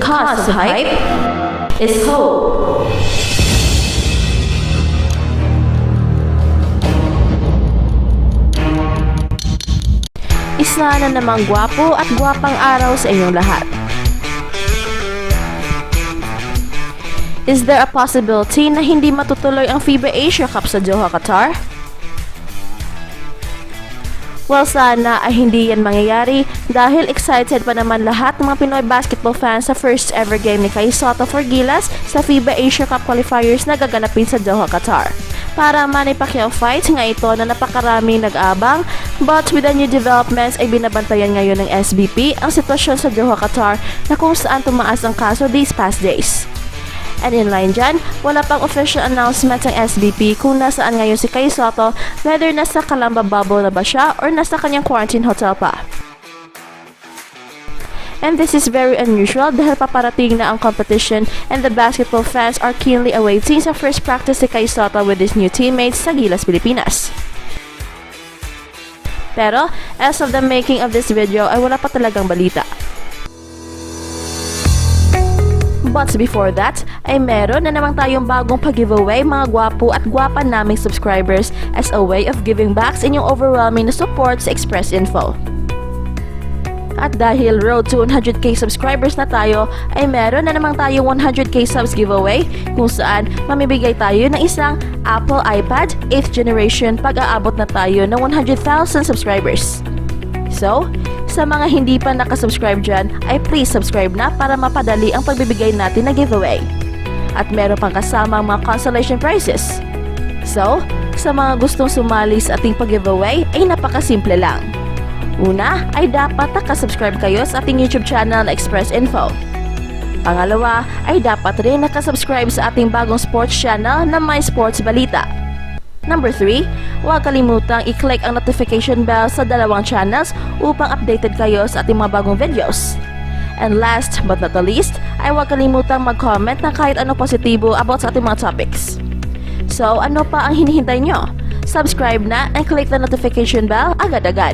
cause of hype is hope. Isa na namang gwapo at gwapang araw sa inyong lahat. Is there a possibility na hindi matutuloy ang FIBA Asia Cup sa Doha, Qatar? Well, sana ay hindi yan mangyayari dahil excited pa naman lahat ng mga Pinoy basketball fans sa first ever game ni Kai Sotto for Gilas sa FIBA Asia Cup qualifiers na gaganapin sa Doha, Qatar. Para Manny Pacquiao fight nga ito na napakaraming nag-aabang, but with the new developments ay binabantayan ngayon ng SBP ang sitwasyon sa Doha, Qatar na kung saan tumaas ang kaso these past days. And in line dyan, wala pang official announcement ng SBP kung nasaan ngayon si Kai Sotto, whether nasa Calamba bubble na ba siya or nasa kanyang quarantine hotel pa. And this is very unusual dahil paparating na ang competition and the basketball fans are keenly awaiting sa first practice si Kai Sotto with his new teammates sa Gilas, Pilipinas. Pero, as of the making of this video ay wala pa talagang balita. But before that, ay meron na naman tayong bagong pag-giveaway mga gwapo at gwapa naming subscribers as a way of giving back sa inyong overwhelming support sa Express Info. At dahil road to 100k subscribers na tayo, ay meron na naman tayong 100k subs giveaway kung saan mamibigay tayo ng isang Apple iPad 8th generation pag-aabot na tayo ng 100,000 subscribers. So, sa mga hindi pa nakasubscribe dyan, ay please subscribe na para mapadali ang pagbibigay natin na giveaway. At meron pang kasama ang mga consolation prizes. So, sa mga gustong sumali sa ating pag-giveaway ay napakasimple lang. Una, ay dapat nakasubscribe kayo sa ating YouTube channel na Express Info. Pangalawa, ay dapat rin nakasubscribe sa ating bagong sports channel na My Sports Balita. Number 3, huwag kalimutang i-click ang notification bell sa dalawang channels upang updated kayo sa ating mga bagong videos. And last but not the least, ay huwag kalimutang mag-comment ng kahit ano positibo about sa ating mga topics. So, ano pa ang hinihintay nyo? Subscribe na and click the notification bell agad-agad.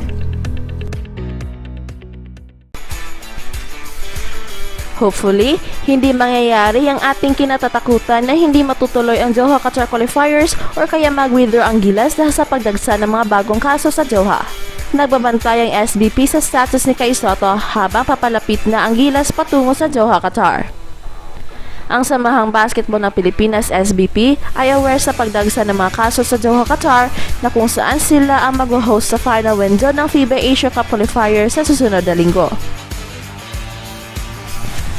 Hopefully, hindi mangyayari ang ating kinatatakutan na hindi matutuloy ang Doha Qatar qualifiers or kaya mag-withdraw ang Gilas dahil sa pagdagsa ng mga bagong kaso sa Doha. Nagbabantay ang SBP sa status ni Kai Sotto habang papalapit na ang Gilas patungo sa Doha, Qatar. Ang Samahang Basketball ng Pilipinas SBP ay aware sa pagdagsa ng mga kaso sa Doha, Qatar na kung saan sila ang mag-host sa final window ng FIBA Asia Cup qualifiers sa susunod na linggo.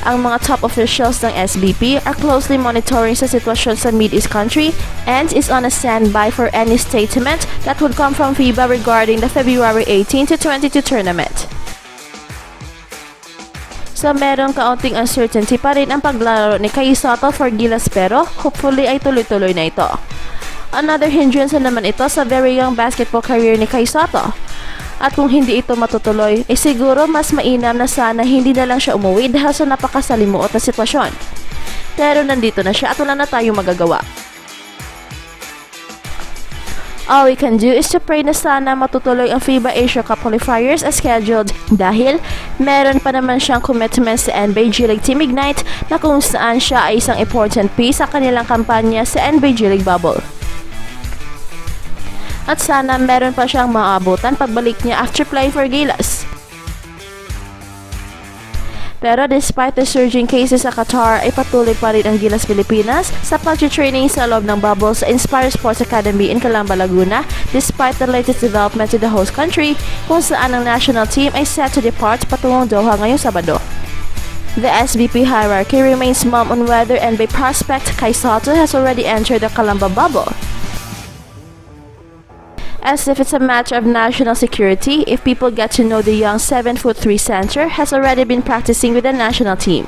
Ang mga top officials ng SBP are closely monitoring sa sitwasyon sa Mid-East country and is on a standby for any statement that would come from FIBA regarding the February 18 to 22 tournament. So merong kaunting uncertainty pa rin ang paglaro ni Kai Sotto for Gilas pero hopefully ay tuloy-tuloy na ito. Another hindrance naman ito sa very young basketball career ni Kai Sotto. At kung hindi ito matutuloy, ay siguro mas mainam na sana hindi na lang siya umuwi dahil sa napakasalimuot na sitwasyon. Pero nandito na siya at wala na tayong magagawa. All we can do is to pray na sana matutuloy ang FIBA Asia Cup qualifiers as scheduled dahil meron pa naman siyang commitment sa NBA G League Team Ignite na kung saan siya ay isang important piece sa kanilang kampanya sa NBA G League Bubble. At sana meron pa siyang maabutan pagbalik niya after playing for Gilas. Pero despite the surging cases sa Qatar ay patuloy pa rin ang Gilas Pilipinas sa pag-training sa loob ng bubble sa Inspire Sports Academy in Calamba, Laguna despite the latest development in the host country kung saan ang national team ay set to depart patungong Doha ngayong Sabado. The SBP hierarchy remains mum on whether NBA prospect Kai Sotto has already entered the Calamba bubble. As if it's a matter of national security if people get to know the young 7'3" center has already been practicing with the national team.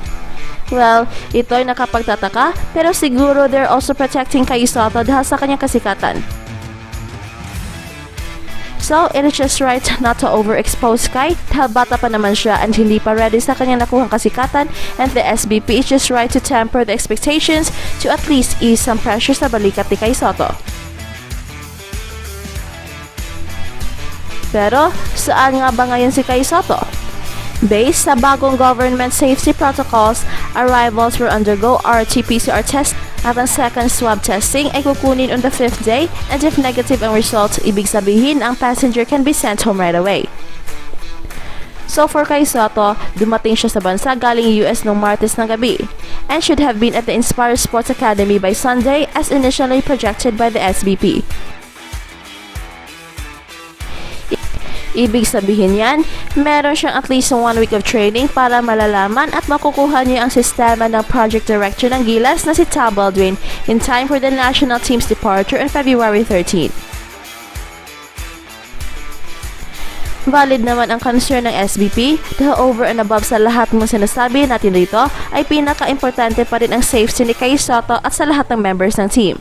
Well, ito'y nakapagtataka pero siguro they're also protecting Kai Sotto dahil sa kanyang kasikatan. So, it is just right not to overexpose Kai dahil bata pa naman siya and hindi pa ready sa kanyang nakuhang kasikatan and the SBP is just right to temper the expectations to at least ease some pressure sa balikat ni Kai Sotto. Pero, saan nga ba ngayon si Kai Sotto? Based sa bagong government safety protocols, arrivals will undergo RT-PCR test at ang second swab testing ay kukunin on the 5th day, and if negative ang results, ibig sabihin ang passenger can be sent home right away. So for kay Soto, dumating siya sa bansa galing US noong Martes ng gabi and should have been at the Inspire Sports Academy by Sunday as initially projected by the SBP. Ibig sabihin yan, meron siyang at least 1 week of training para malalaman at makukuha niya ang sistema ng project director ng Gilas na si Tal Baldwin in time for the national team's departure on February 13. Valid naman ang concern ng SBP dahil over and above sa lahat ng sinasabi natin dito ay pinaka-importante pa rin ang safety ni Kay Soto at sa lahat ng members ng team.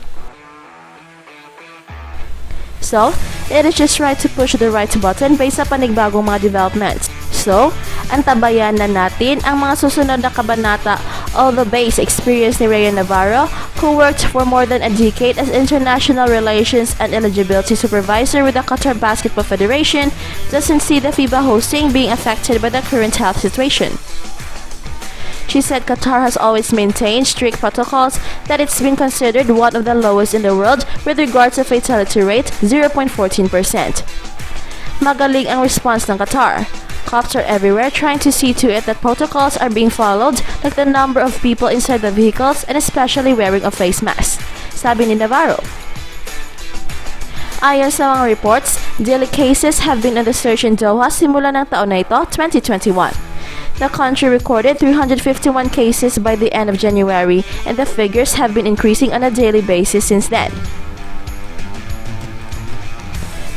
So, it is just right to push the right button based sa panigbagong mga developments. So, antabayan na natin ang mga susunod na kabanata all the base experience ni Rhea Navarro, who worked for more than a decade as International Relations and Eligibility Supervisor with the Qatar Basketball Federation, doesn't see the FIBA hosting being affected by the current health situation. She said Qatar has always maintained strict protocols, that it's been considered one of the lowest in the world with regards to fatality rate, 0.14%. Magaling ang response ng Qatar. Cops are everywhere trying to see to it that protocols are being followed, like the number of people inside the vehicles and especially wearing a face mask, sabi ni Navarro. Ayon sa mga reports, daily cases have been on the surge in Doha simula ng taon na ito, 2021. The country recorded 351 cases by the end of January, and the figures have been increasing on a daily basis since then.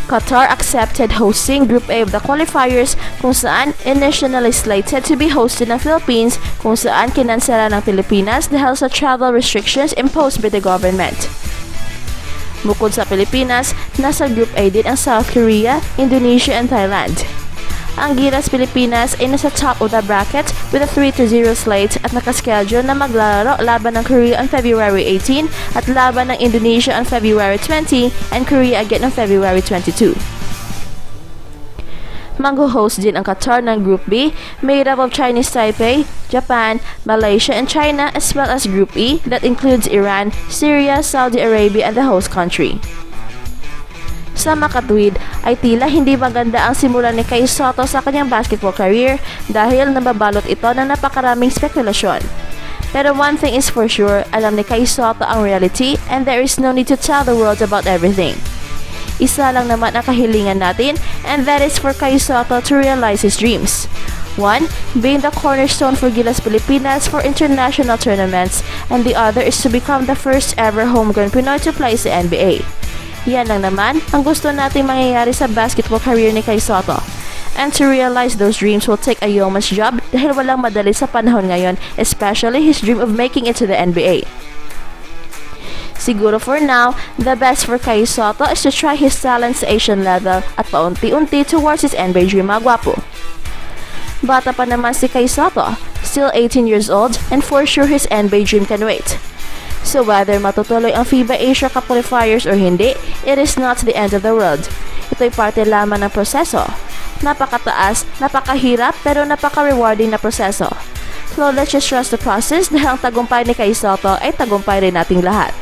Qatar accepted hosting Group A of the qualifiers kung saan initially slated to be hosted ng Philippines, kung saan kinansela ng Pilipinas dahil sa travel restrictions imposed by the government. Bukod sa Pilipinas, nasa Group A din ang South Korea, Indonesia and Thailand. Ang Gilas Pilipinas ay nasa top of the bracket with a 3-0 slate at nakaschedule na maglalaro laban ng Korea on February 18 at laban ng Indonesia on February 20 and Korea again on February 22. Mag-host din ang Qatar ng Group B, made up of Chinese Taipei, Japan, Malaysia and China, as well as Group E that includes Iran, Syria, Saudi Arabia and the host country. Sa makatwid ay tila hindi maganda ang simulan ni Kay Soto sa kanyang basketball career dahil nababalot ito ng napakaraming spekulasyon. Pero one thing is for sure, alam ni Kay Soto ang reality and there is no need to tell the world about everything. Isa lang naman ang kahilingan natin and that is for Kay Soto to realize his dreams. 1. Being the cornerstone for Gilas Pilipinas for international tournaments, and the other is to become the first ever homegrown Pinoy to play sa NBA. Yan lang naman ang gusto nating mangyayari sa basketball career ni Kay Soto. And to realize those dreams will take a yeoman's job dahil walang madali sa panahon ngayon, especially his dream of making it to the NBA. Siguro for now, the best for Kay Soto is to try his talent sa Asian level at paunti-unti towards his NBA dream, mga gwapo. Bata pa naman si Kay Soto, still 18 years old, and for sure his NBA dream can wait. So whether matutuloy ang FIBA Asia Cup qualifiers or hindi, it is not the end of the world. Ito'y parte lamang ng proseso. Napakataas, napakahirap, pero napaka-rewarding na proseso. So let's just trust the process dahil ang tagumpay ni Kay Soto ay tagumpay rin nating lahat.